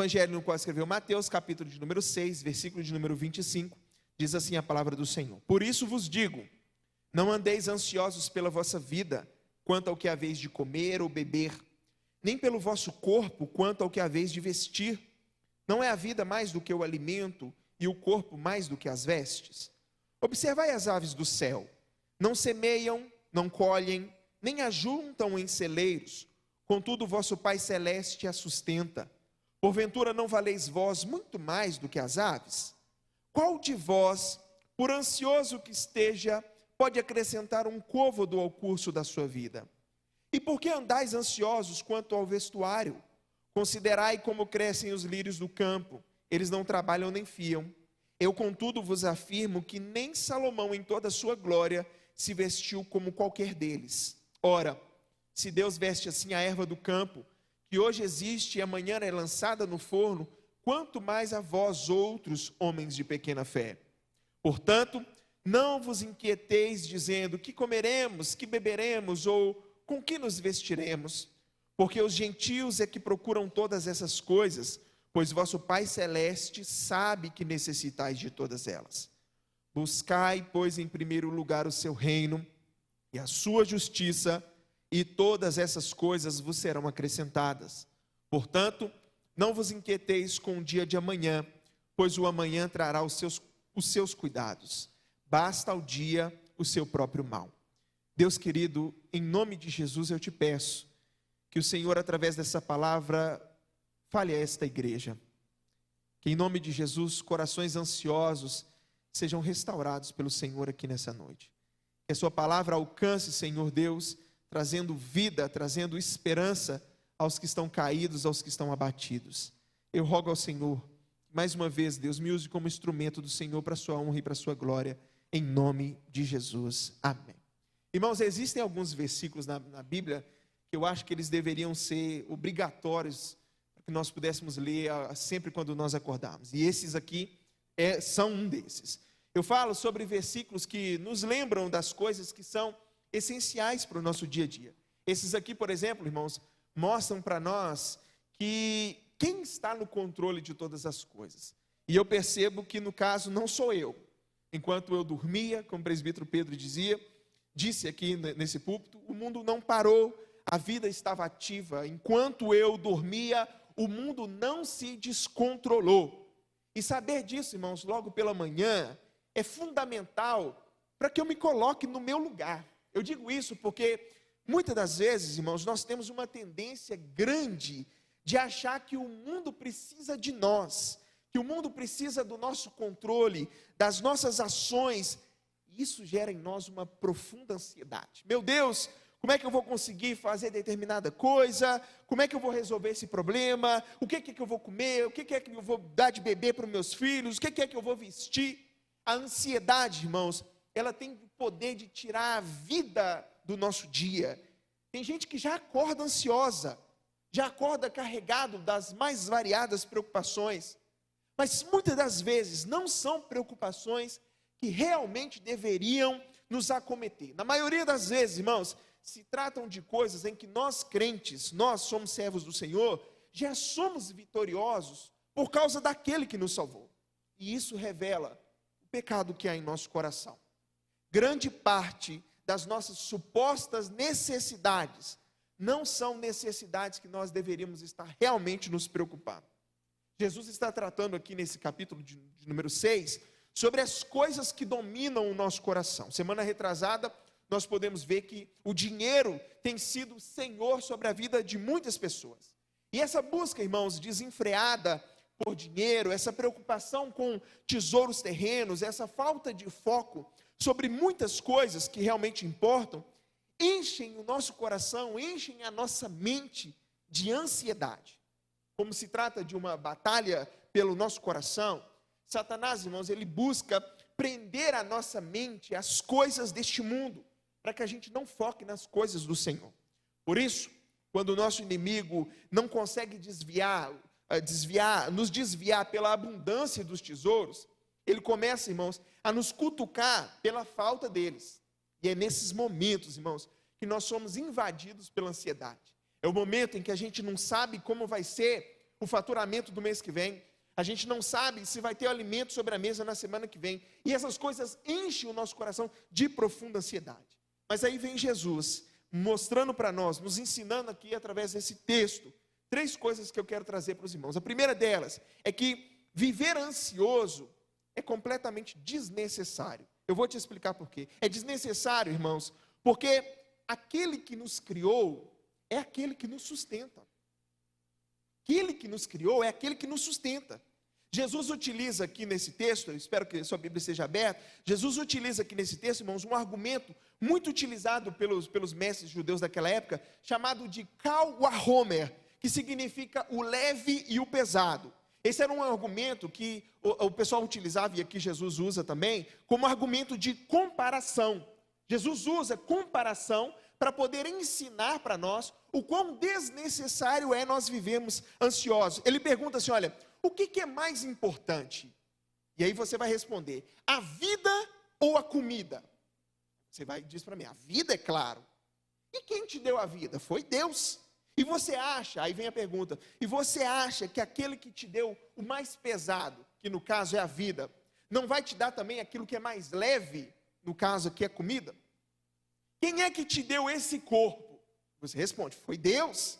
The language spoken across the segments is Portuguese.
evangelho no qual escreveu Mateus, capítulo de número 6, versículo de número 25, diz assim a palavra do Senhor: Por isso vos digo, não andeis ansiosos pela vossa vida, quanto ao que haveis de comer ou beber, nem pelo vosso corpo, quanto ao que haveis de vestir. Não é a vida mais do que o alimento, e o corpo mais do que as vestes? Observai as aves do céu, não semeiam, não colhem, nem ajuntam em celeiros, contudo vosso Pai Celeste a sustenta. Porventura não valeis vós muito mais do que as aves? Qual de vós, por ansioso que esteja, pode acrescentar um côvado ao curso da sua vida? E por que andais ansiosos quanto ao vestuário? Considerai como crescem os lírios do campo, eles não trabalham nem fiam. Eu, contudo, vos afirmo que nem Salomão, em toda a sua glória, se vestiu como qualquer deles. Ora, se Deus veste assim a erva do campo, que hoje existe e amanhã é lançada no forno, quanto mais a vós outros, homens de pequena fé. Portanto, não vos inquieteis dizendo: que comeremos, que beberemos, ou com que nos vestiremos? Porque os gentios é que procuram todas essas coisas, pois vosso Pai Celeste sabe que necessitais de todas elas. Buscai, pois, em primeiro lugar o seu reino e a sua justiça, e todas essas coisas vos serão acrescentadas. Portanto, não vos inquieteis com o dia de amanhã, pois o amanhã trará os seus cuidados. Basta ao dia o seu próprio mal. Deus querido, em nome de Jesus eu te peço que o Senhor, através dessa palavra, fale a esta igreja. Que em nome de Jesus, corações ansiosos sejam restaurados pelo Senhor aqui nessa noite. Que a sua palavra alcance, Senhor Deus, trazendo vida, trazendo esperança aos que estão caídos, aos que estão abatidos. Eu rogo ao Senhor, mais uma vez, Deus, me use como instrumento do Senhor para a sua honra e para a sua glória, em nome de Jesus. Amém. Irmãos, existem alguns versículos na Bíblia que eu acho que eles deveriam ser obrigatórios para que nós pudéssemos ler sempre quando nós acordarmos. E esses aqui são um desses. Eu falo sobre versículos que nos lembram das coisas que são essenciais para o nosso dia a dia. Esses aqui, por exemplo, irmãos, mostram para nós que quem está no controle de todas as coisas. E eu percebo que no caso não sou eu. Enquanto eu dormia, como o presbítero Pedro disse aqui nesse púlpito, o mundo não parou, a vida estava ativa. Enquanto eu dormia, o mundo não se descontrolou. E saber disso, irmãos, logo pela manhã, é fundamental para que eu me coloque no meu lugar. Eu digo isso porque muitas das vezes, irmãos, nós temos uma tendência grande de achar que o mundo precisa de nós, que o mundo precisa do nosso controle, das nossas ações. Isso gera em nós uma profunda ansiedade. Meu Deus, como é que eu vou conseguir fazer determinada coisa? Como é que eu vou resolver esse problema? O que é que eu vou comer? O que é que eu vou dar de beber para os meus filhos? O que é que eu vou vestir? A ansiedade, irmãos, ela tem o poder de tirar a vida do nosso dia. Tem gente que já acorda ansiosa, já acorda carregado das mais variadas preocupações, mas muitas das vezes não são preocupações que realmente deveriam nos acometer. Na maioria das vezes, irmãos, se tratam de coisas em que nós crentes, nós somos servos do Senhor, já somos vitoriosos por causa daquele que nos salvou. E isso revela o pecado que há em nosso coração. Grande parte das nossas supostas necessidades não são necessidades que nós deveríamos estar realmente nos preocupando. Jesus está tratando aqui nesse capítulo de número 6, sobre as coisas que dominam o nosso coração. Semana retrasada, nós podemos ver que o dinheiro tem sido senhor sobre a vida de muitas pessoas. E essa busca, irmãos, desenfreada por dinheiro, essa preocupação com tesouros terrenos, essa falta de foco sobre muitas coisas que realmente importam, enchem o nosso coração, enchem a nossa mente de ansiedade. Como se trata de uma batalha pelo nosso coração, Satanás, irmãos, ele busca prender a nossa mente às coisas deste mundo, para que a gente não foque nas coisas do Senhor. Por isso, quando o nosso inimigo não consegue nos desviar pela abundância dos tesouros, ele começa, irmãos, a nos cutucar pela falta deles. E é nesses momentos, irmãos, que nós somos invadidos pela ansiedade. É o momento em que a gente não sabe como vai ser o faturamento do mês que vem. A gente não sabe se vai ter alimento sobre a mesa na semana que vem. E essas coisas enchem o nosso coração de profunda ansiedade. Mas aí vem Jesus, mostrando para nós, nos ensinando aqui através desse texto, 3 coisas que eu quero trazer para os irmãos. A primeira delas é que viver ansioso é completamente desnecessário. Eu vou te explicar por quê. É desnecessário, irmãos, porque aquele que nos criou é aquele que nos sustenta. Aquele que nos criou é aquele que nos sustenta. Jesus utiliza aqui nesse texto, eu espero que sua Bíblia esteja aberta, Jesus utiliza aqui nesse texto, irmãos, um argumento muito utilizado pelos mestres judeus daquela época, chamado de Kal Wahomer, que significa o leve e o pesado. Esse era um argumento que o pessoal utilizava, e aqui Jesus usa também, como argumento de comparação. Jesus usa comparação para poder ensinar para nós o quão desnecessário é nós vivermos ansiosos. Ele pergunta assim, olha, o que é mais importante? E aí você vai responder, a vida ou a comida? Você vai dizer para mim, a vida é claro. E quem te deu a vida? Foi Deus. E você acha, aí vem a pergunta, e você acha que aquele que te deu o mais pesado, que no caso é a vida, não vai te dar também aquilo que é mais leve, no caso aqui é comida? Quem é que te deu esse corpo? Você responde, foi Deus.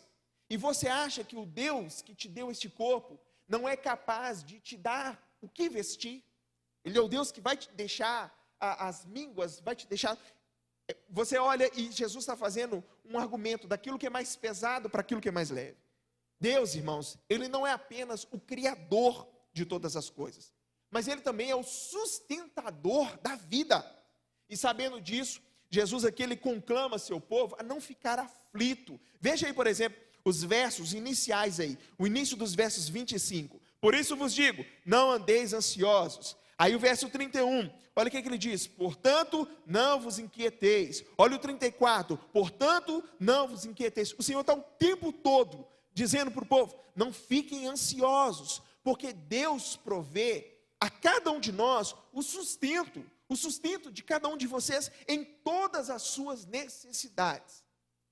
E você acha que o Deus que te deu este corpo não é capaz de te dar o que vestir? Ele é o Deus que vai te deixar as mínguas, vai te deixar... Você olha e Jesus está fazendo um argumento daquilo que é mais pesado para aquilo que é mais leve. Deus, irmãos, Ele não é apenas o Criador de todas as coisas, mas Ele também é o sustentador da vida. E sabendo disso, Jesus aqui, Ele conclama seu povo a não ficar aflito. Veja aí, por exemplo, os versos iniciais aí, o início dos versos 25. Por isso vos digo, não andeis ansiosos. Aí o verso 31, olha o que ele diz, portanto, não vos inquieteis. Olha o 34, portanto, não vos inquieteis. O Senhor está o tempo todo dizendo para o povo, não fiquem ansiosos, porque Deus provê a cada um de nós o sustento de cada um de vocês em todas as suas necessidades.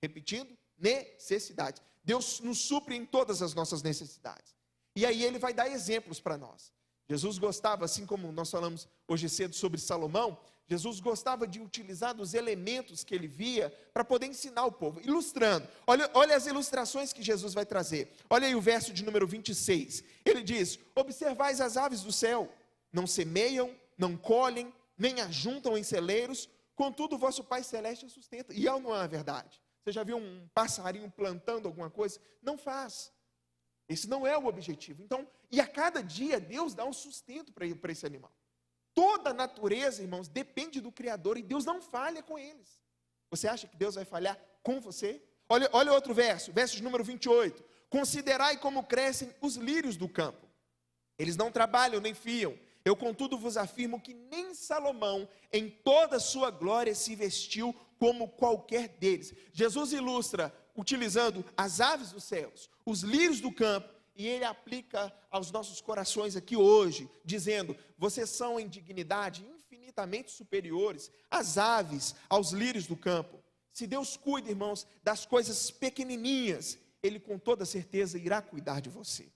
Repetindo, necessidades. Deus nos supre em todas as nossas necessidades. E aí Ele vai dar exemplos para nós. Jesus gostava, assim como nós falamos hoje cedo sobre Salomão, Jesus gostava de utilizar dos elementos que ele via para poder ensinar o povo, ilustrando. Olha as ilustrações que Jesus vai trazer. Olha aí o verso de número 26. Ele diz, observais as aves do céu, não semeiam, não colhem, nem ajuntam em celeiros, contudo o vosso Pai Celeste a sustenta. E não é verdade. Você já viu um passarinho plantando alguma coisa? Não faz. Esse não é o objetivo. Então, e a cada dia Deus dá um sustento para esse animal. Toda a natureza, irmãos, depende do Criador e Deus não falha com eles. Você acha que Deus vai falhar com você? Olha outro verso de número 28. Considerai como crescem os lírios do campo. Eles não trabalham nem fiam. Eu, contudo, vos afirmo que nem Salomão, em toda a sua glória, se vestiu como qualquer deles. Jesus ilustra utilizando as aves dos céus, os lírios do campo, e Ele aplica aos nossos corações aqui hoje, dizendo, vocês são em dignidade infinitamente superiores às aves, aos lírios do campo. Se Deus cuida, irmãos, das coisas pequenininhas, Ele com toda certeza irá cuidar de você.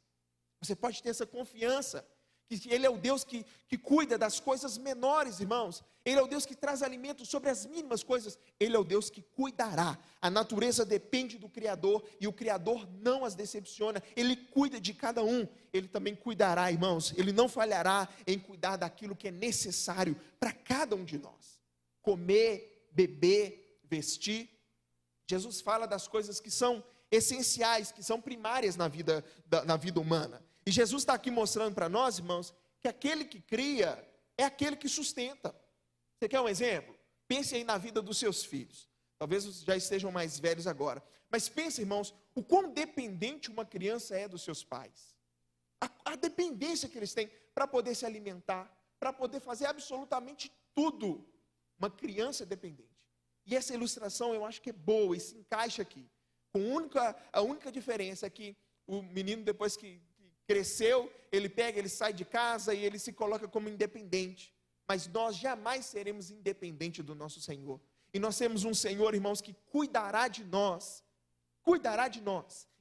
Você pode ter essa confiança, que Ele é o Deus que cuida das coisas menores, irmãos. Ele é o Deus que traz alimento sobre as mínimas coisas. Ele é o Deus que cuidará. A natureza depende do Criador e o Criador não as decepciona. Ele cuida de cada um. Ele também cuidará, irmãos. Ele não falhará em cuidar daquilo que é necessário para cada um de nós. Comer, beber, vestir. Jesus fala das coisas que são essenciais, que são primárias na vida humana. E Jesus está aqui mostrando para nós, irmãos, que aquele que cria é aquele que sustenta. Você quer um exemplo? Pense aí na vida dos seus filhos. Talvez já estejam mais velhos agora. Mas pense, irmãos, o quão dependente uma criança é dos seus pais. A dependência que eles têm para poder se alimentar, para poder fazer absolutamente tudo. Uma criança é dependente. E essa ilustração eu acho que é boa e se encaixa aqui. A única diferença é que o menino, depois que cresceu, ele sai de casa e ele se coloca como independente. Mas nós jamais seremos independentes do nosso Senhor. E nós temos um Senhor, irmãos, que cuidará de nós.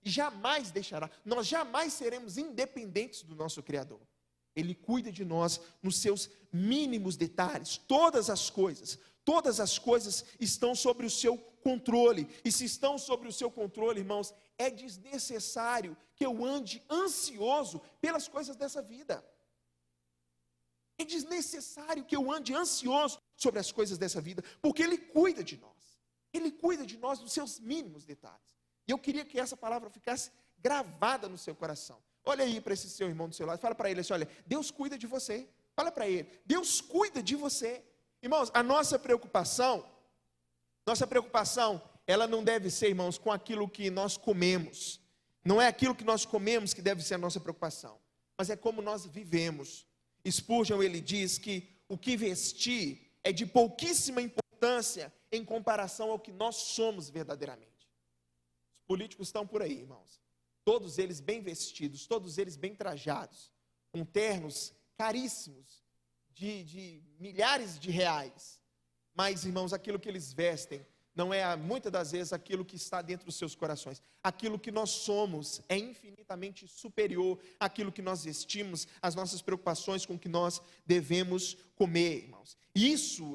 jamais deixará. Nós jamais seremos independentes do nosso Criador. Ele cuida de nós nos seus mínimos detalhes. Todas as coisas estão sobre o seu controle. E se estão sobre o seu controle, irmãos, é desnecessário que eu ande ansioso pelas coisas dessa vida. É desnecessário que eu ande ansioso sobre as coisas dessa vida, porque Ele cuida de nós. Ele cuida de nós nos seus mínimos detalhes. E eu queria que essa palavra ficasse gravada no seu coração. Olha aí para esse seu irmão do seu lado, fala para ele assim, olha, Deus cuida de você. Fala para ele, Deus cuida de você. Irmãos, a nossa preocupação, ela não deve ser, irmãos, com aquilo que nós comemos. Não é aquilo que nós comemos que deve ser a nossa preocupação, mas é como nós vivemos. Spurgeon, ele diz que o que vestir é de pouquíssima importância em comparação ao que nós somos verdadeiramente. Os políticos estão por aí, irmãos. Todos eles bem vestidos, todos eles bem trajados, com ternos caríssimos, de milhares de reais. Mas, irmãos, aquilo que eles vestem não é, muitas das vezes, aquilo que está dentro dos seus corações. Aquilo que nós somos é infinitamente superior àquilo que nós vestimos, às nossas preocupações com o que nós devemos comer, irmãos.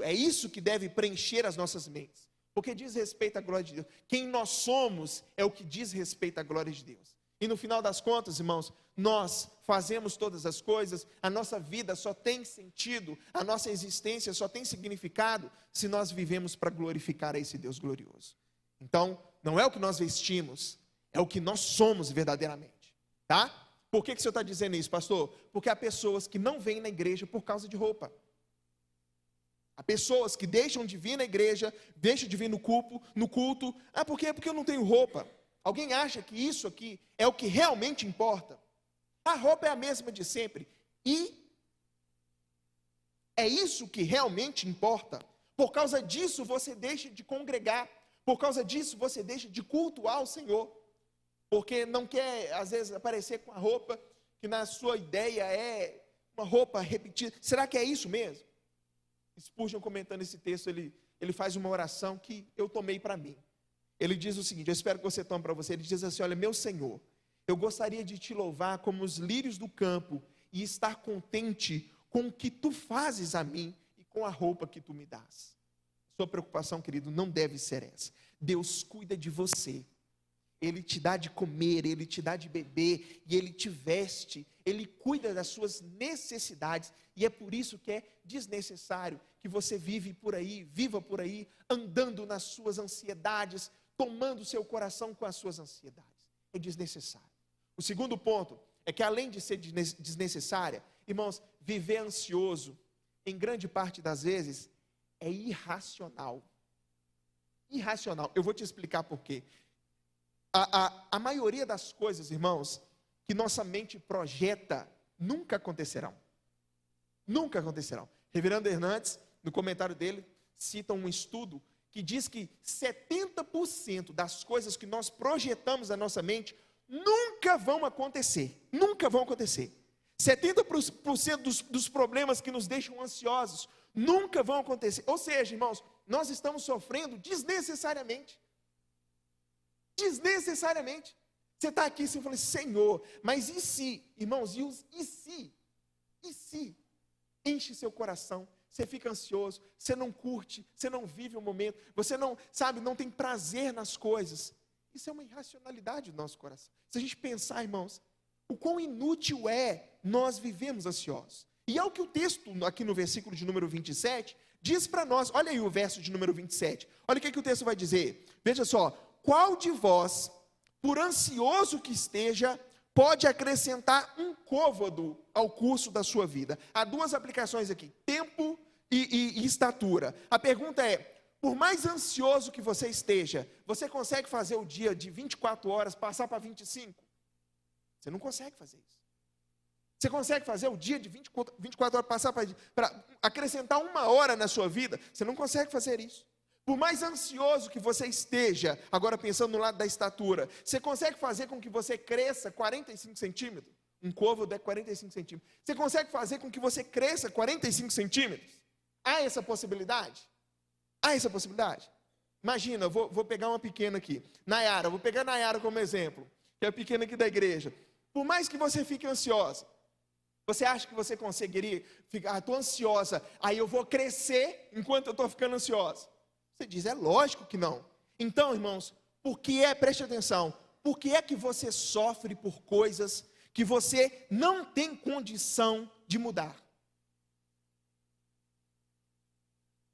É isso que deve preencher as nossas mentes, porque diz respeito à glória de Deus. Quem nós somos é o que diz respeito à glória de Deus. E no final das contas, irmãos, nós fazemos todas as coisas, a nossa vida só tem sentido, a nossa existência só tem significado se nós vivemos para glorificar a esse Deus glorioso. Então, não é o que nós vestimos, é o que nós somos verdadeiramente, tá? Por que o senhor está dizendo isso, pastor? Porque há pessoas que não vêm na igreja por causa de roupa. Há pessoas que deixam de vir na igreja, deixam de vir no culto. Ah, por quê? Porque eu não tenho roupa. Alguém acha que isso aqui é o que realmente importa? A roupa é a mesma de sempre. E é isso que realmente importa. Por causa disso você deixa de congregar. Por causa disso você deixa de cultuar o Senhor. Porque não quer, às vezes, aparecer com a roupa que na sua ideia é uma roupa repetida. Será que é isso mesmo? Spurgeon, comentando esse texto, ele faz uma oração que eu tomei para mim. Ele diz o seguinte, eu espero que você tome para você. Ele diz assim, olha, meu Senhor, eu gostaria de te louvar como os lírios do campo e estar contente com o que tu fazes a mim e com a roupa que tu me dás. Sua preocupação, querido, não deve ser essa. Deus cuida de você. Ele te dá de comer, Ele te dá de beber, e Ele te veste, Ele cuida das suas necessidades, e é por isso que é desnecessário que você viva por aí, andando nas suas ansiedades, tomando o seu coração com as suas ansiedades. É desnecessário. O segundo ponto é que, além de ser desnecessária, irmãos, viver ansioso, em grande parte das vezes, é irracional. Irracional. Eu vou te explicar por quê. A maioria das coisas, irmãos, que nossa mente projeta, nunca acontecerão. Nunca acontecerão. Reverendo Hernandes, no comentário dele, cita um estudo que diz que 70% das coisas que nós projetamos na nossa mente nunca vão acontecer. Nunca vão acontecer. 70% dos problemas que nos deixam ansiosos nunca vão acontecer. Ou seja, irmãos, nós estamos sofrendo desnecessariamente. Desnecessariamente. Você está aqui e você fala, Senhor, mas e se? Irmãos, e se? E se? Enche seu coração. Você fica ansioso, você não curte, você não vive o momento, você não tem prazer nas coisas. Isso é uma irracionalidade do nosso coração. Se a gente pensar, irmãos, o quão inútil é nós vivemos ansiosos. E é o que o texto, aqui no versículo de número 27, diz para nós. Olha aí o verso de número 27. Olha o que o texto vai dizer. Veja só. Qual de vós, por ansioso que esteja, pode acrescentar um côvado ao curso da sua vida? Há duas aplicações aqui, tempo e estatura. A pergunta é, por mais ansioso que você esteja, você consegue fazer o dia de 24 horas passar para 25? Você não consegue fazer isso. Você consegue fazer o dia de 24 horas passar para acrescentar uma hora na sua vida? Você não consegue fazer isso. Por mais ansioso que você esteja, agora pensando no lado da estatura, você consegue fazer com que você cresça 45 centímetros? Um côvado é 45 centímetros. Você consegue fazer com que você cresça 45 centímetros? Há essa possibilidade? Há essa possibilidade? Imagina, vou pegar uma pequena aqui. Nayara, vou pegar Nayara como exemplo. que é a pequena aqui da igreja, por mais que você fique ansiosa, você acha que você conseguiria ficar, estou ansiosa, aí eu vou crescer enquanto eu estou ficando ansiosa? Você diz, é lógico que não. Então, irmãos, preste atenção, por que é que você sofre por coisas que você não tem condição de mudar?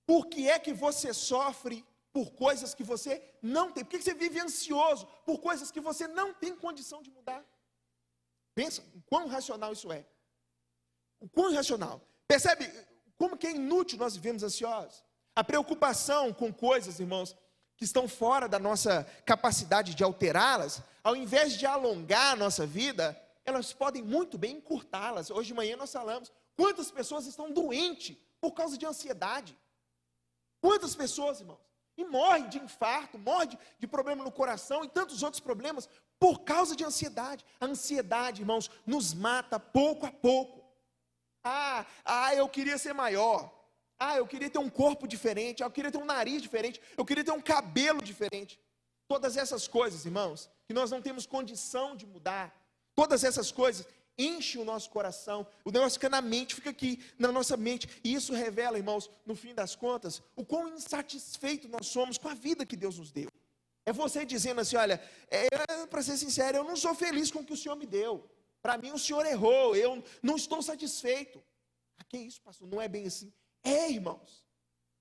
Por que é que você sofre por coisas que você não tem? Por que você vive ansioso por coisas que você não tem condição de mudar? Pensa o quão racional isso é. O quão irracional. Percebe como que é inútil nós vivemos ansiosos? A preocupação com coisas, irmãos, que estão fora da nossa capacidade de alterá-las, ao invés de alongar a nossa vida, elas podem muito bem encurtá-las. Hoje de manhã nós falamos, quantas pessoas estão doentes por causa de ansiedade? Quantas pessoas, irmãos? E morrem de infarto, morrem de problema no coração e tantos outros problemas por causa de ansiedade. A ansiedade, irmãos, nos mata pouco a pouco. Eu queria ser maior. Eu queria ter um corpo diferente. Eu queria ter um nariz diferente. Eu queria ter um cabelo diferente. Todas essas coisas, irmãos, que nós não temos condição de mudar. Todas essas coisas enchem o nosso coração. O negócio fica na mente, fica aqui na nossa mente. E isso revela, irmãos, no fim das contas, o quão insatisfeito nós somos com a vida que Deus nos deu. É você dizendo assim, olha, para ser sincero, eu não sou feliz com o que o Senhor me deu. Para mim o Senhor errou, eu não estou satisfeito. Que isso, pastor? Não é bem assim. Irmãos,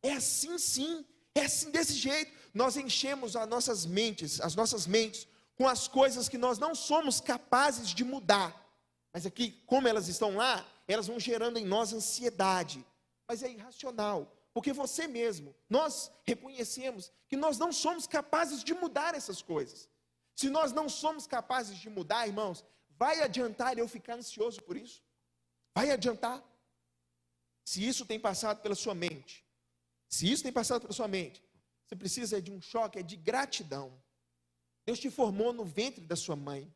é assim sim, é assim desse jeito. Nós enchemos as nossas mentes com as coisas que nós não somos capazes de mudar. Mas aqui, como elas estão lá, elas vão gerando em nós ansiedade. Mas é irracional, porque você mesmo, nós reconhecemos que nós não somos capazes de mudar essas coisas. Se nós não somos capazes de mudar, irmãos, vai adiantar eu ficar ansioso por isso? Vai adiantar? Se isso tem passado pela sua mente, você precisa de um choque, de gratidão. Deus te formou no ventre da sua mãe.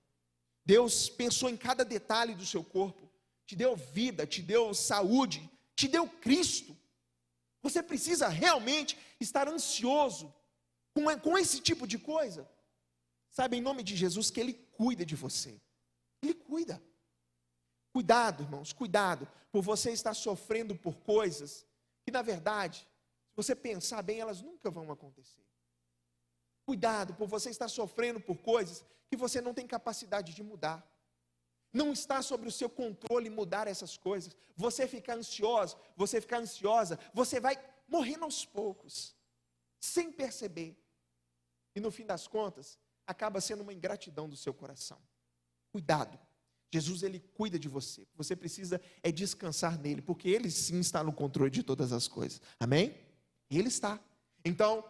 Deus pensou em cada detalhe do seu corpo, te deu vida, te deu saúde, te deu Cristo. Você precisa realmente estar ansioso com esse tipo de coisa? Sabe, em nome de Jesus, que Ele cuida de você. Ele cuida. Cuidado, irmãos, cuidado, por você estar sofrendo por coisas que, na verdade, se você pensar bem, elas nunca vão acontecer. Cuidado por você estar sofrendo por coisas que você não tem capacidade de mudar. Não está sobre o seu controle mudar essas coisas. Você ficar ansioso, você ficar ansiosa, você vai morrendo aos poucos, sem perceber. E no fim das contas, acaba sendo uma ingratidão do seu coração. Cuidado. Jesus, Ele cuida de você. Você precisa descansar nele, porque Ele sim está no controle de todas as coisas. Amém? Ele está. Então,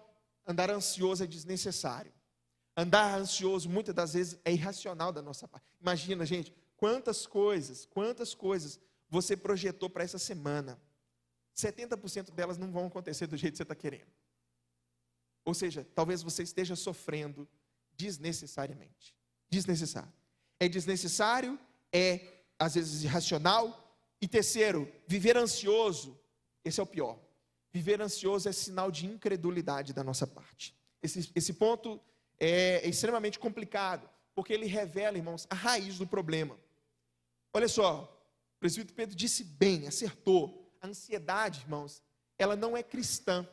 andar ansioso é desnecessário. Andar ansioso, muitas das vezes, é irracional da nossa parte. Imagina, gente, quantas coisas você projetou para essa semana. 70% delas não vão acontecer do jeito que você está querendo. Ou seja, talvez você esteja sofrendo desnecessariamente. Desnecessário. É desnecessário, às vezes irracional. E terceiro, viver ansioso, esse é o pior. Viver ansioso é sinal de incredulidade da nossa parte. Esse ponto é extremamente complicado, porque ele revela, irmãos, a raiz do problema. Olha só, o presbítero Pedro disse bem, acertou. A ansiedade, irmãos, ela não é cristã.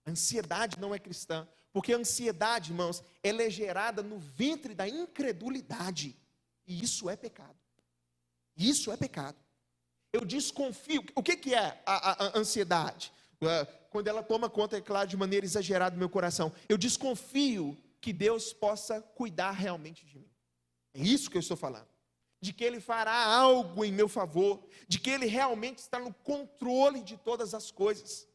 A ansiedade não é cristã. Porque a ansiedade, irmãos, ela é gerada no ventre da incredulidade. E isso é pecado. Isso é pecado. Eu desconfio. O que é a ansiedade? Quando ela toma conta, é claro, de maneira exagerada do meu coração. Eu desconfio que Deus possa cuidar realmente de mim. É isso que eu estou falando. De que Ele fará algo em meu favor. De que Ele realmente está no controle de todas as coisas.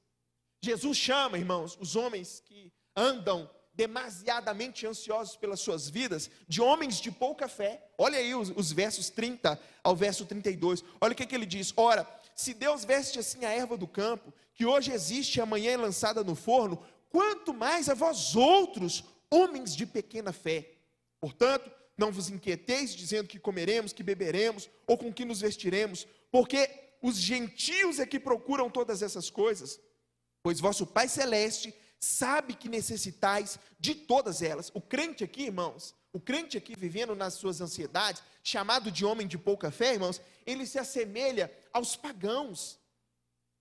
Jesus chama, irmãos, os homens que andam demasiadamente ansiosos pelas suas vidas, de homens de pouca fé. Olha aí os versos 30 ao verso 32. Olha o que ele diz. Ora, se Deus veste assim a erva do campo, que hoje existe e amanhã é lançada no forno, quanto mais a vós outros, homens de pequena fé. Portanto, não vos inquieteis dizendo que comeremos, que beberemos, ou com que nos vestiremos, porque os gentios é que procuram todas essas coisas, pois vosso Pai Celeste sabe que necessitais de todas elas. O crente aqui, irmãos, o crente aqui vivendo nas suas ansiedades, chamado de homem de pouca fé, irmãos, ele se assemelha aos pagãos,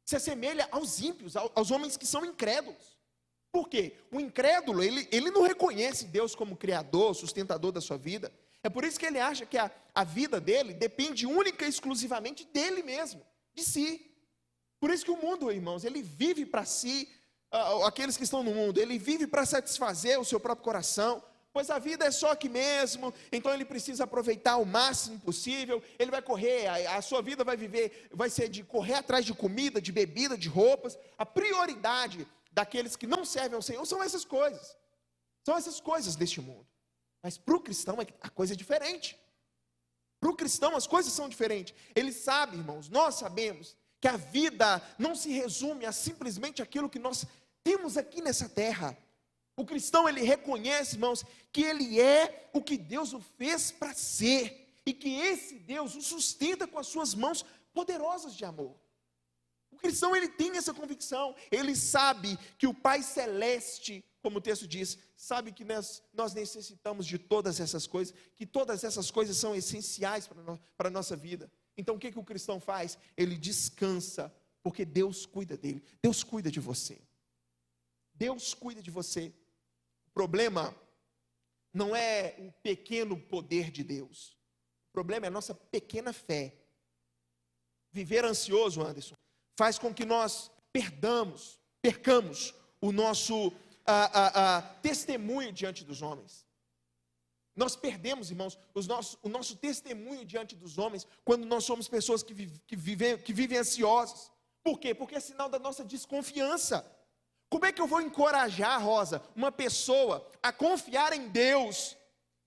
se assemelha aos ímpios, aos homens que são incrédulos. Por quê? O incrédulo, ele não reconhece Deus como criador, sustentador da sua vida. É por isso que ele acha que a vida dele depende única e exclusivamente dele mesmo, de si. Por isso que o mundo, irmãos, ele vive para si, aqueles que estão no mundo, ele vive para satisfazer o seu próprio coração, pois a vida é só aqui mesmo, então ele precisa aproveitar o máximo possível, ele vai correr, a sua vida vai ser de correr atrás de comida, de bebida, de roupas. A prioridade daqueles que não servem ao Senhor são essas coisas deste mundo. Mas para o cristão a coisa é diferente. Para o cristão as coisas são diferentes. Ele sabe, irmãos, nós sabemos que a vida não se resume a simplesmente aquilo que nós temos aqui nessa terra. O cristão, ele reconhece, irmãos, que ele é o que Deus o fez para ser, e que esse Deus o sustenta com as suas mãos poderosas de amor. O cristão, ele tem essa convicção, ele sabe que o Pai Celeste, como o texto diz, sabe que nós necessitamos de todas essas coisas, que todas essas coisas são essenciais para a nossa vida. Então o que o cristão faz? Ele descansa, porque Deus cuida dele, Deus cuida de você. Deus cuida de você. O problema não é o pequeno poder de Deus, o problema é a nossa pequena fé. Viver ansioso, Anderson, faz com que nós percamos o nosso testemunho diante dos homens. Nós perdemos, irmãos, o nosso testemunho diante dos homens quando nós somos pessoas que vivem ansiosas. Por quê? Porque é sinal da nossa desconfiança. Como é que eu vou encorajar, Rosa, uma pessoa a confiar em Deus,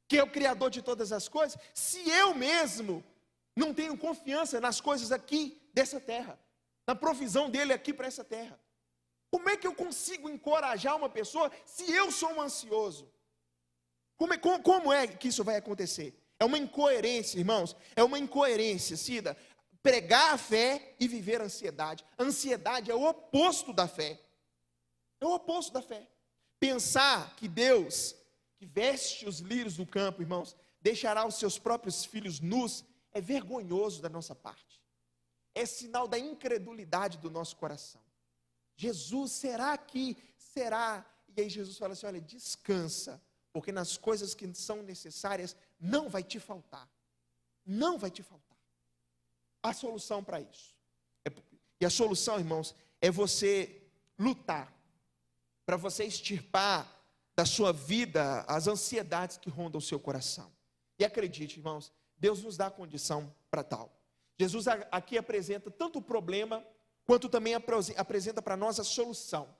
que é o Criador de todas as coisas, se eu mesmo não tenho confiança nas coisas aqui dessa terra, na provisão dele aqui para essa terra? Como é que eu consigo encorajar uma pessoa se eu sou um ansioso? Como é que isso vai acontecer? É uma incoerência, irmãos, é uma incoerência, Cida, pregar a fé e viver a ansiedade. A ansiedade é o oposto da fé. É o oposto da fé. Pensar que Deus, que veste os lírios do campo, irmãos, deixará os seus próprios filhos nus, é vergonhoso da nossa parte. É sinal da incredulidade do nosso coração. Jesus, será que será? E aí Jesus fala assim, olha, descansa, porque nas coisas que são necessárias, não vai te faltar. Não vai te faltar. A solução para isso. E a solução, irmãos, é você lutar, para você extirpar da sua vida as ansiedades que rondam o seu coração. E acredite, irmãos, Deus nos dá a condição para tal. Jesus aqui apresenta tanto o problema, quanto também apresenta para nós a solução.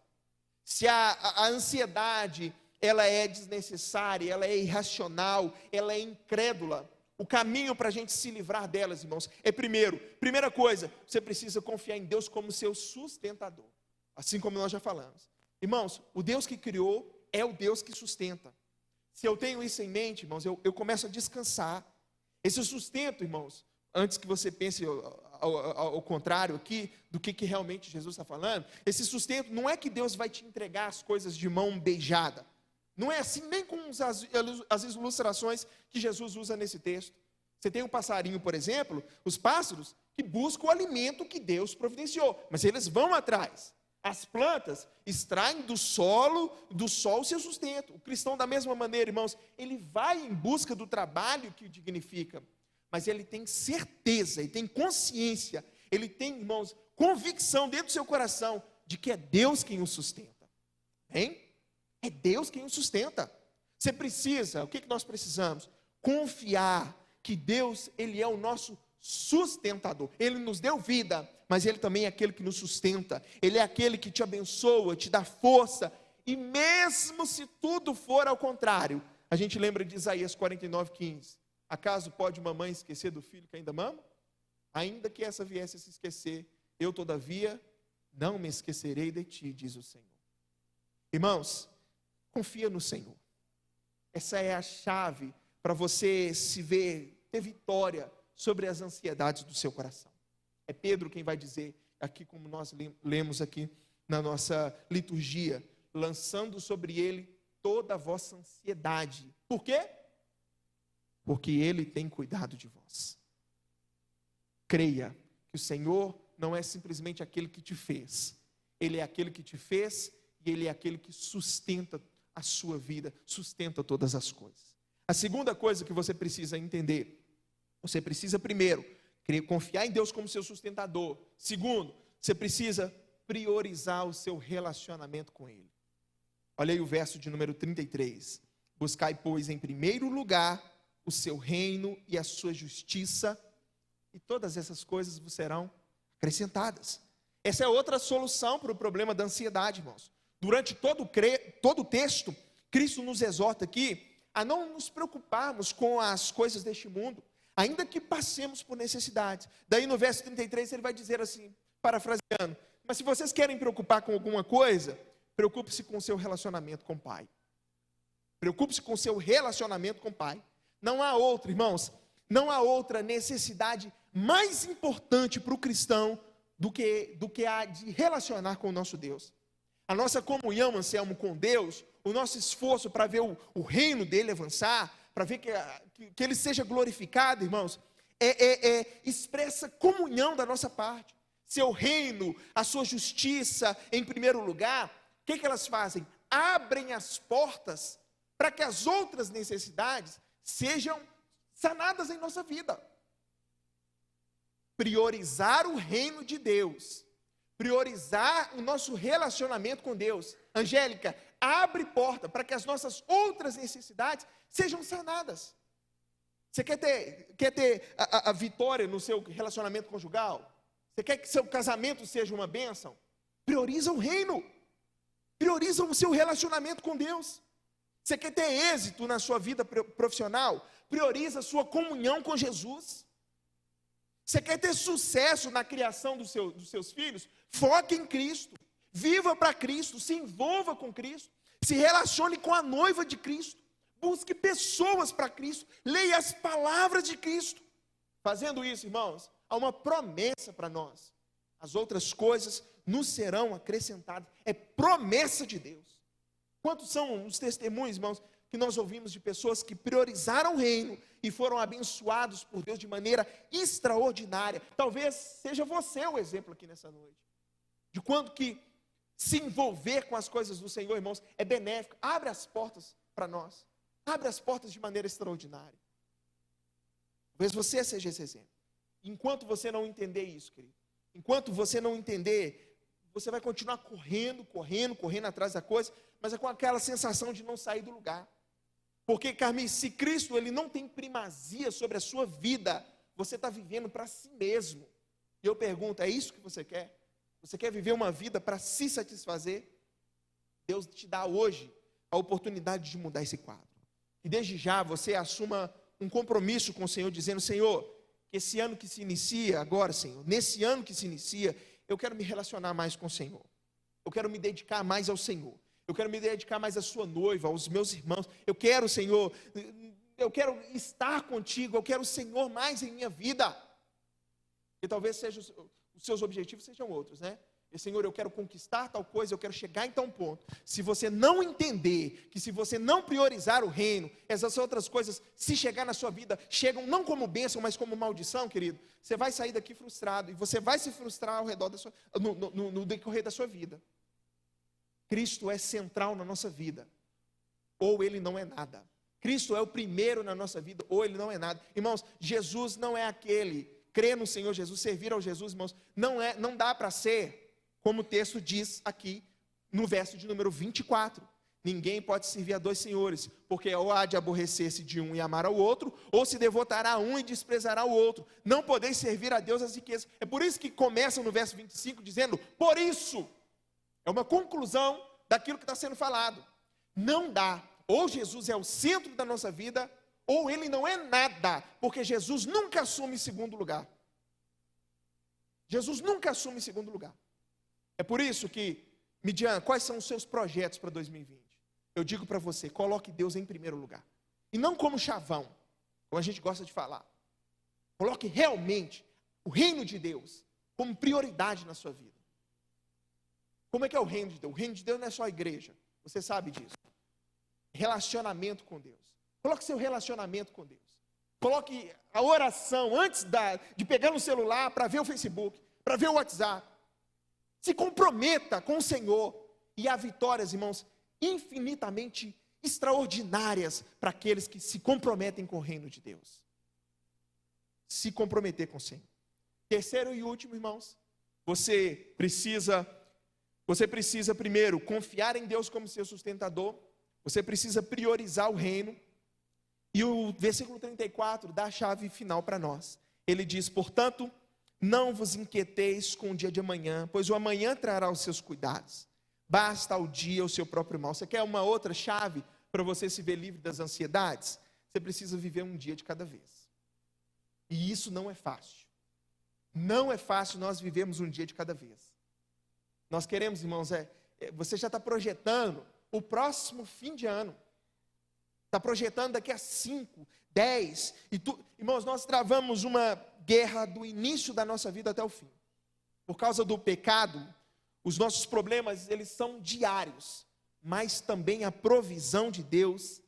Se a ansiedade, ela é desnecessária, ela é irracional, ela é incrédula, o caminho para a gente se livrar delas, irmãos, é primeira coisa, você precisa confiar em Deus como seu sustentador, assim como nós já falamos. Irmãos, o Deus que criou é o Deus que sustenta. Se eu tenho isso em mente, irmãos, eu começo a descansar. Esse sustento, irmãos, antes que você pense ao contrário aqui, do que realmente Jesus está falando, esse sustento não é que Deus vai te entregar as coisas de mão beijada. Não é assim nem com as ilustrações que Jesus usa nesse texto. Você tem um passarinho, por exemplo, os pássaros que buscam o alimento que Deus providenciou, mas eles vão atrás. As plantas extraem do sol o seu sustento. O cristão, da mesma maneira, irmãos, ele vai em busca do trabalho que o dignifica, mas ele tem certeza, ele tem consciência, ele tem, irmãos, convicção dentro do seu coração de que é Deus quem o sustenta. Hein? É Deus quem o sustenta. Você precisa, o que nós precisamos? Confiar que Deus, Ele é o nosso sustentador. Ele nos deu vida, mas Ele também é aquele que nos sustenta. Ele é aquele que te abençoa, te dá força. E mesmo se tudo for ao contrário, a gente lembra de Isaías 49:15. Acaso pode uma mãe esquecer do filho que ainda mama? Ainda que essa viesse a se esquecer, eu todavia não me esquecerei de ti, diz o Senhor. Irmãos, confia no Senhor. Essa é a chave para você ter vitória sobre as ansiedades do seu coração. É Pedro quem vai dizer, aqui como nós lemos aqui na nossa liturgia, lançando sobre ele toda a vossa ansiedade. Por quê? Porque ele tem cuidado de vós. Creia que o Senhor não é simplesmente aquele que te fez. Ele é aquele que te fez e ele é aquele que sustenta a sua vida, sustenta todas as coisas. A segunda coisa que você precisa entender, você precisa primeiro confiar em Deus como seu sustentador. Segundo, você precisa priorizar o seu relacionamento com Ele. Olha aí o verso de número 33. Buscai, pois, em primeiro lugar o seu reino e a sua justiça, e todas essas coisas vos serão acrescentadas. Essa é outra solução para o problema da ansiedade, irmãos. Durante todo o texto, Cristo nos exorta aqui a não nos preocuparmos com as coisas deste mundo, ainda que passemos por necessidades. Daí no verso 33 ele vai dizer assim, parafraseando: mas se vocês querem preocupar com alguma coisa, preocupe-se com o seu relacionamento com o Pai. Preocupe-se com o seu relacionamento com o Pai. Não há outra, irmãos, não há outra necessidade mais importante para o cristão do que a de relacionar com o nosso Deus. A nossa comunhão, Anselmo, com Deus, o nosso esforço para ver o reino dele avançar, para ver que ele seja glorificado, irmãos, expressa comunhão da nossa parte. Seu reino, a sua justiça em primeiro lugar, o que elas fazem? Abrem as portas para que as outras necessidades sejam sanadas em nossa vida. Priorizar o reino de Deus, priorizar o nosso relacionamento com Deus. Angélica, abre porta para que as nossas outras necessidades sejam sanadas. Você quer ter a vitória no seu relacionamento conjugal? Você quer que seu casamento seja uma bênção? Prioriza o reino, prioriza o seu relacionamento com Deus. Você quer ter êxito na sua vida profissional? Prioriza a sua comunhão com Jesus. Você quer ter sucesso na criação dos seus filhos? Foque em Cristo, viva para Cristo, se envolva com Cristo, se relacione com a noiva de Cristo, busque pessoas para Cristo, leia as palavras de Cristo. Fazendo isso, irmãos, há uma promessa para nós: as outras coisas nos serão acrescentadas. É promessa de Deus. Quantos são os testemunhos, irmãos, que nós ouvimos de pessoas que priorizaram o reino e foram abençoados por Deus de maneira extraordinária? Talvez seja você o exemplo aqui nessa noite, de quanto que se envolver com as coisas do Senhor, irmãos, é benéfico. Abre as portas para nós, abre as portas de maneira extraordinária. Talvez você seja esse exemplo. Enquanto você não entender isso, querido, enquanto você não entender, você vai continuar correndo atrás da coisa, mas é com aquela sensação de não sair do lugar. Porque, Carmi, se Cristo ele não tem primazia sobre a sua vida, você está vivendo para si mesmo. E eu pergunto, é isso que você quer? Você quer viver uma vida para se satisfazer? Deus te dá hoje a oportunidade de mudar esse quadro. E desde já você assuma um compromisso com o Senhor, dizendo: Senhor, que esse ano que se inicia agora, Senhor, nesse ano que se inicia, eu quero me relacionar mais com o Senhor. Eu quero me dedicar mais ao Senhor. Eu quero me dedicar mais à sua noiva, aos meus irmãos. Eu quero, Senhor, eu quero estar contigo. Eu quero o Senhor mais em minha vida. E talvez sejam os seus objetivos sejam outros, né? E, Senhor, eu quero conquistar tal coisa, eu quero chegar em tal ponto. Se você não entender que se você não priorizar o reino, essas outras coisas, se chegar na sua vida, chegam não como bênção, mas como maldição, querido, você vai sair daqui frustrado, e você vai se frustrar ao redor no decorrer da sua vida. Cristo é central na nossa vida, ou Ele não é nada. Cristo é o primeiro na nossa vida, ou Ele não é nada. Irmãos, Jesus não é aquele, crer no Senhor Jesus, servir ao Jesus, irmãos, não dá para ser, como o texto diz aqui, no verso de número 24. Ninguém pode servir a dois senhores, porque ou há de aborrecer-se de um e amar ao outro, ou se devotará a um e desprezará o outro. Não podeis servir a Deus às riquezas. É por isso que começa no verso 25 dizendo: por isso. É uma conclusão daquilo que está sendo falado. Não dá. Ou Jesus é o centro da nossa vida, ou Ele não é nada, porque Jesus nunca assume segundo lugar. Jesus nunca assume segundo lugar. É por isso que, Midian, quais são os seus projetos para 2020? Eu digo para você, coloque Deus em primeiro lugar. E não como chavão, como a gente gosta de falar. Coloque realmente o reino de Deus como prioridade na sua vida. Como é que é o reino de Deus? O reino de Deus não é só a igreja. Você sabe disso. Relacionamento com Deus. Coloque seu relacionamento com Deus. Coloque a oração antes de pegar no celular para ver o Facebook, para ver o WhatsApp. Se comprometa com o Senhor. E há vitórias, irmãos, infinitamente extraordinárias para aqueles que se comprometem com o reino de Deus. Se comprometer com o Senhor. Terceiro e último, irmãos, você precisa primeiro confiar em Deus como seu sustentador. Você precisa priorizar o reino. E o versículo 34 dá a chave final para nós. Ele diz: portanto, não vos inquieteis com o dia de amanhã, pois o amanhã trará os seus cuidados. Basta ao dia o seu próprio mal. Você quer uma outra chave para você se ver livre das ansiedades? Você precisa viver um dia de cada vez. E isso não é fácil. Não é fácil nós vivermos um dia de cada vez. Nós queremos, irmãos, você já está projetando o próximo fim de ano. Está projetando daqui a 5, 10. Irmãos, nós travamos uma guerra do início da nossa vida até o fim. Por causa do pecado, os nossos problemas, eles são diários. Mas também a provisão de Deus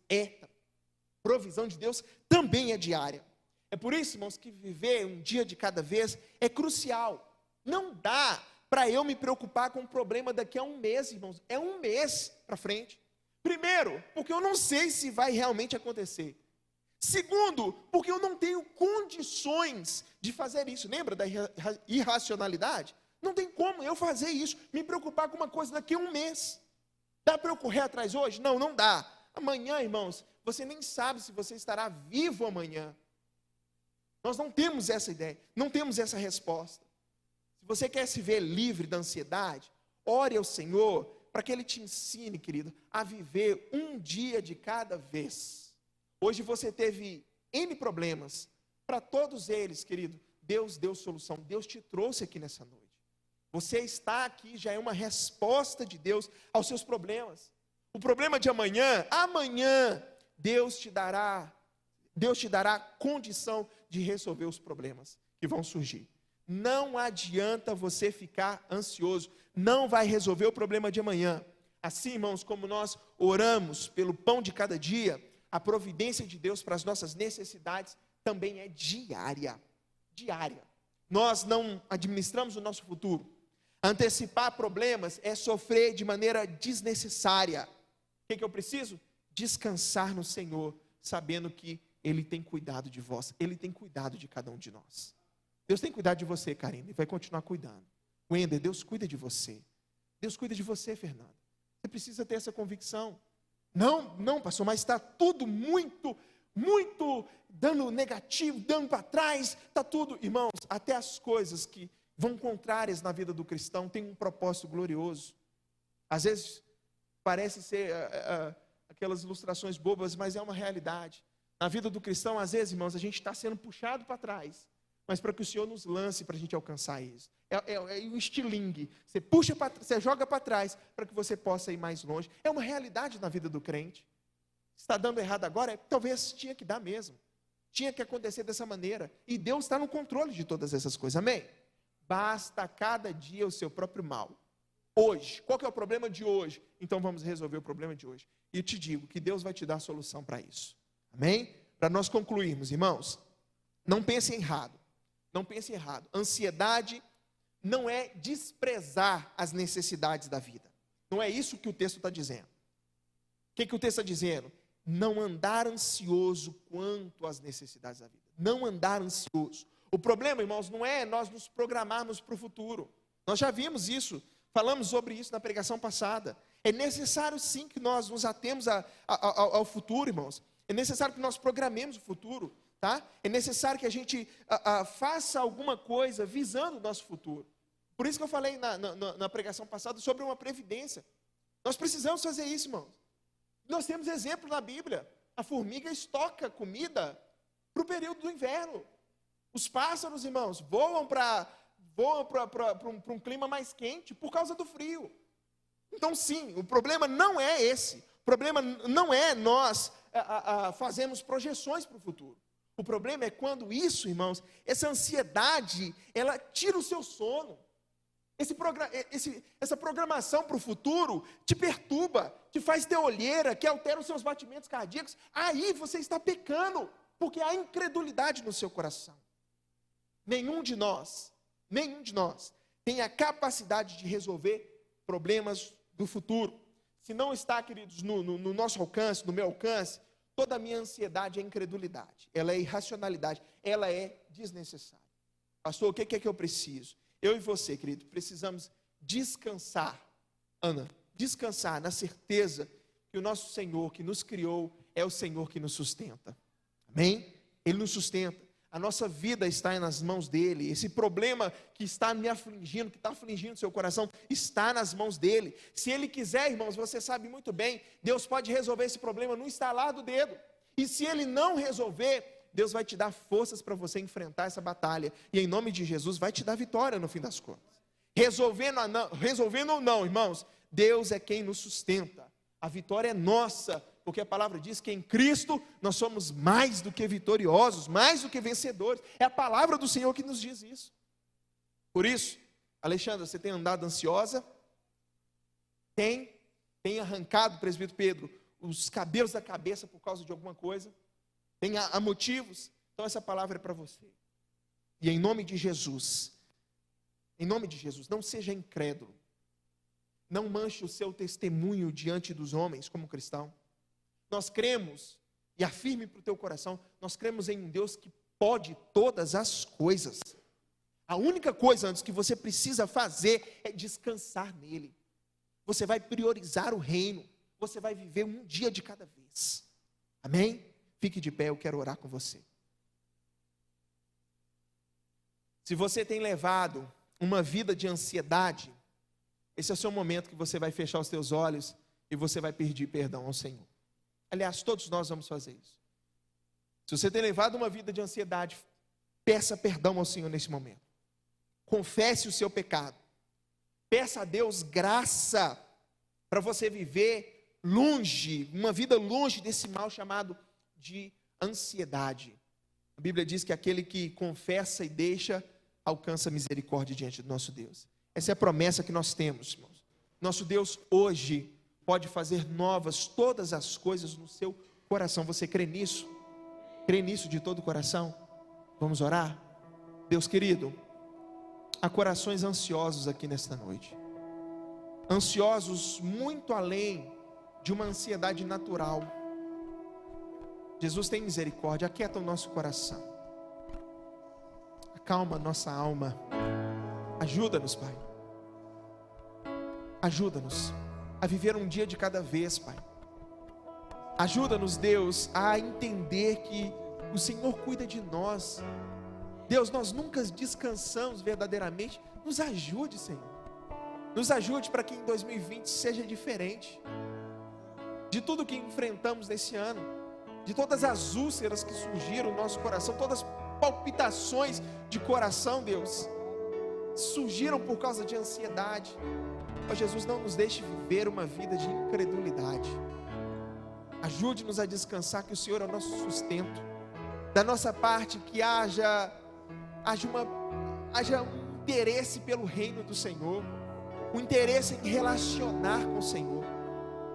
também é diária. É por isso, irmãos, que viver um dia de cada vez é crucial. Não dá para eu me preocupar com o problema daqui a um mês, irmãos. É um mês para frente. Primeiro, porque eu não sei se vai realmente acontecer. Segundo, porque eu não tenho condições de fazer isso. Lembra da irracionalidade? Não tem como eu fazer isso, me preocupar com uma coisa daqui a um mês. Dá para eu correr atrás hoje? Não, não dá. Amanhã, irmãos, você nem sabe se você estará vivo amanhã. Nós não temos essa ideia, não temos essa resposta. Se você quer se ver livre da ansiedade, ore ao Senhor, para que Ele te ensine, querido, a viver um dia de cada vez. Hoje você teve N problemas, para todos eles, querido, Deus deu solução, Deus te trouxe aqui nessa noite. Você está aqui, já é uma resposta de Deus aos seus problemas. O problema de amanhã, Deus te dará condição de resolver os problemas que vão surgir. Não adianta você ficar ansioso, não vai resolver o problema de amanhã. Assim, irmãos, como nós oramos pelo pão de cada dia, a providência de Deus para as nossas necessidades também é diária. Nós não administramos o nosso futuro. Antecipar problemas é sofrer de maneira desnecessária. O que eu preciso? Descansar no Senhor, sabendo que Ele tem cuidado de vós, Ele tem cuidado de cada um de nós. Deus tem cuidado de você, Karine, e vai continuar cuidando. Wender, Deus cuida de você. Deus cuida de você, Fernanda. Você precisa ter essa convicção. Não, pastor, mas está tudo muito dando negativo, dando para trás, está tudo. Irmãos, até as coisas que vão contrárias na vida do cristão têm um propósito glorioso. Às vezes, parece ser aquelas ilustrações bobas, mas é uma realidade. Na vida do cristão, às vezes, irmãos, a gente está sendo puxado para trás, mas para que o Senhor nos lance para a gente alcançar isso. É um estilingue. Você joga para trás para que você possa ir mais longe. É uma realidade na vida do crente. Está dando errado agora? Talvez tinha que dar mesmo. Tinha que acontecer dessa maneira. E Deus está no controle de todas essas coisas. Amém? Basta cada dia o seu próprio mal. Hoje. Qual que é o problema de hoje? Então vamos resolver o problema de hoje. E eu te digo que Deus vai te dar a solução para isso. Amém? Para nós concluirmos, irmãos, não pense errado. Não pense errado. Ansiedade não é desprezar as necessidades da vida. Não é isso que o texto está dizendo. O que o texto está dizendo? Não andar ansioso quanto às necessidades da vida. Não andar ansioso. O problema, irmãos, não é nós nos programarmos para o futuro. Nós já vimos isso, falamos sobre isso na pregação passada. É necessário sim que nós nos atemos ao futuro, irmãos. É necessário que nós programemos o futuro. Tá? É necessário que a gente faça alguma coisa visando o nosso futuro. Por isso que eu falei na pregação passada sobre uma previdência. Nós precisamos fazer isso, irmãos. Nós temos exemplo na Bíblia. A formiga estoca comida para o período do inverno. Os pássaros, irmãos, voam para um clima mais quente por causa do frio. Então, sim, o problema não é esse. O problema não é nós fazermos projeções para o futuro. O problema é quando isso, irmãos, essa ansiedade, ela tira o seu sono. Essa programação para o futuro te perturba, te faz ter olheira, que altera os seus batimentos cardíacos. Aí você está pecando, porque há incredulidade no seu coração. Nenhum de nós tem a capacidade de resolver problemas do futuro. Se não está, queridos, no nosso alcance, no meu alcance, toda a minha ansiedade é incredulidade, ela é irracionalidade, ela é desnecessária. Pastor, o que é que eu preciso? Eu e você, querido, precisamos descansar, Ana, descansar na certeza que o nosso Senhor que nos criou é o Senhor que nos sustenta. Amém? Ele nos sustenta. A nossa vida está nas mãos dele. Esse problema que está me afligindo, que está afligindo o seu coração, está nas mãos dele. Se ele quiser, irmãos, você sabe muito bem, Deus pode resolver esse problema no estalar do dedo. E se ele não resolver, Deus vai te dar forças para você enfrentar essa batalha. E em nome de Jesus vai te dar vitória no fim das contas. Resolvendo ou não, irmãos, Deus é quem nos sustenta. A vitória é nossa, porque a palavra diz que em Cristo nós somos mais do que vitoriosos, mais do que vencedores. É a palavra do Senhor que nos diz isso. Por isso, Alexandra, você tem andado ansiosa? Tem arrancado, presbítero Pedro, os cabelos da cabeça por causa de alguma coisa? Há motivos? Então essa palavra é para você. E em nome de Jesus, não seja incrédulo. Não manche o seu testemunho diante dos homens como cristão. Nós cremos, e afirme para o teu coração, nós cremos em um Deus que pode todas as coisas. A única coisa antes que você precisa fazer é descansar nele. Você vai priorizar o reino, você vai viver um dia de cada vez. Amém? Fique de pé, eu quero orar com você. Se você tem levado uma vida de ansiedade, esse é o seu momento que você vai fechar os teus olhos e você vai pedir perdão ao Senhor. Aliás, todos nós vamos fazer isso. Se você tem levado uma vida de ansiedade, peça perdão ao Senhor nesse momento. Confesse o seu pecado. Peça a Deus graça para você viver longe, uma vida longe desse mal chamado de ansiedade. A Bíblia diz que aquele que confessa e deixa, alcança misericórdia diante do nosso Deus. Essa é a promessa que nós temos, irmãos. Nosso Deus hoje pode fazer novas todas as coisas no seu coração. Você crê nisso? Crê nisso de todo o coração? Vamos orar? Deus querido, há corações ansiosos aqui nesta noite. Ansiosos muito além de uma ansiedade natural. Jesus tem misericórdia, aquieta o nosso coração, acalma a nossa alma, ajuda-nos, Pai, ajuda-nos a viver um dia de cada vez, Pai, ajuda-nos, Deus, a entender que o Senhor cuida de nós. Deus, nós nunca descansamos verdadeiramente. Nos ajude, Senhor, nos ajude para que em 2020 seja diferente de tudo que enfrentamos nesse ano, de todas as úlceras que surgiram no nosso coração, todas as palpitações de coração, Deus, surgiram por causa de ansiedade. Ó Jesus, não nos deixe viver uma vida de incredulidade. Ajude-nos a descansar, que o Senhor é o nosso sustento. Da nossa parte, que haja um interesse pelo reino do Senhor, um interesse em relacionar com o Senhor.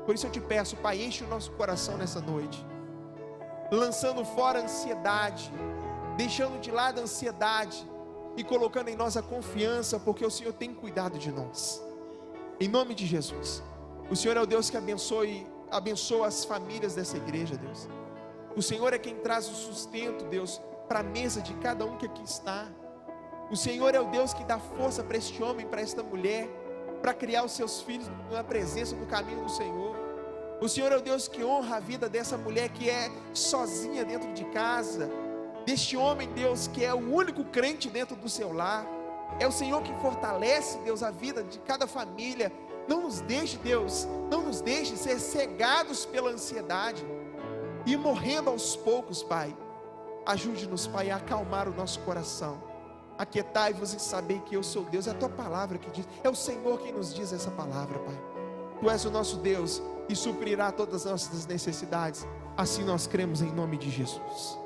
Por isso eu te peço, Pai, enche o nosso coração nessa noite, lançando fora a ansiedade, deixando de lado a ansiedade e colocando em nós a confiança, porque o Senhor tem cuidado de nós. Em nome de Jesus. O Senhor é o Deus que abençoa as famílias dessa igreja, Deus. O Senhor é quem traz o sustento, Deus, para a mesa de cada um que aqui está. O Senhor é o Deus que dá força para este homem, para esta mulher, para criar os seus filhos na presença do caminho do Senhor. O Senhor é o Deus que honra a vida dessa mulher que é sozinha dentro de casa, deste homem, Deus, que é o único crente dentro do seu lar. É o Senhor que fortalece, Deus, a vida de cada família. Não nos deixe, Deus, não nos deixe ser cegados pela ansiedade e morrendo aos poucos, Pai. Ajude-nos, Pai, a acalmar o nosso coração. Aquietai-vos e sabei que eu sou Deus. É a tua palavra que diz, é o Senhor quem nos diz essa palavra, Pai. Tu és o nosso Deus e suprirá todas as nossas necessidades. Assim nós cremos em nome de Jesus.